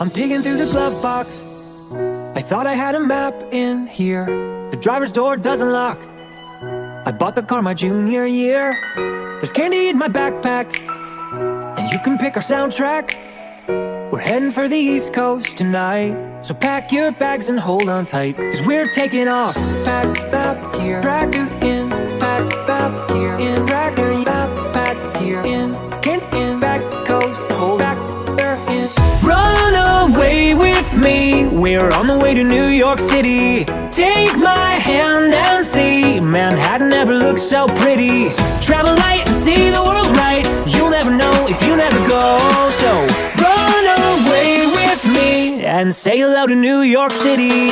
I'm digging through the glove box. I thought I had a map in here. The driver's door doesn't lock. I bought the car my junior year. There's candy in my backpack, and you can pick our soundtrack. We're heading for the East Coast tonight, so pack your bags and hold on tight, cause we're taking off. Pack up here, track is in. Pack up here, in. Track your backpack here, in back coast, hold back there in. Run away with me, we're on the way to New York City. Take my hand and see, Manhattan never looks so pretty. Travel light and see the world right, you'll never know if you never go. So run away with me and say hello to New York City.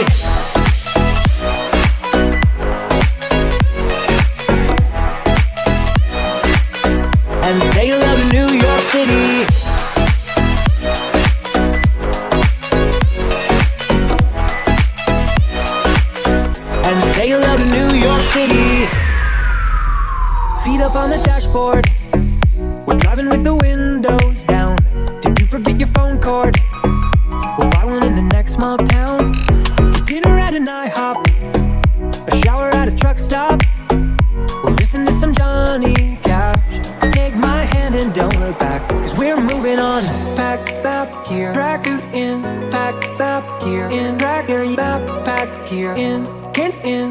And say hello to New York City. And say hello to New York City. Feet up on the dashboard, we're driving with the windows down. Did you forget your phone cord? We'll buy one in the next small town. Dinner at an IHOP, a shower at a truck stop. We'll listen to some Johnny Cash. Take my hand and don't look back, cause we're moving on. Pack up here, track is in. Pack up here, in. Track your backpack here, in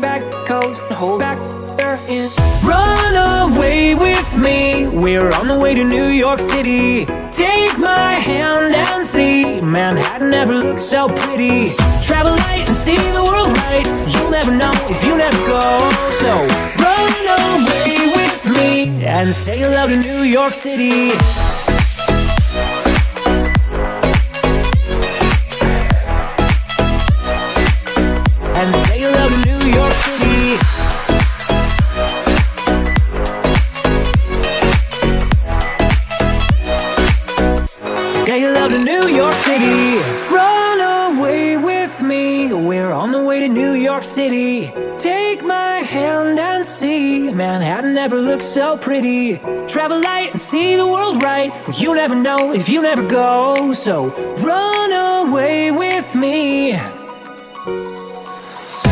back coast, hold back there in. Run away with me, we're on the way to New York City. Take my hand and see, Manhattan never looks so pretty. Travel light and see the world right, you'll never know if you never go. So run away with me and say hello to New York City. And say hello to New York City. Say hello to New York City. Run away with me, we're on the way to New York City. Take my hand and see, Manhattan never looks so pretty. Travel light and see the world right, well, you never know if you never go. So run away with me.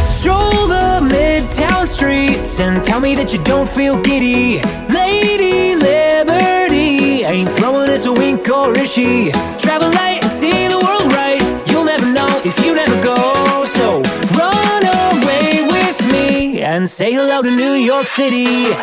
Stroll the midtown streets and tell me that you don't feel giddy. Lady Liberty ain't throwing us a wink, or is she? Travel light and see the world right, you'll never know if you never go. So run away with me and say hello to New York City.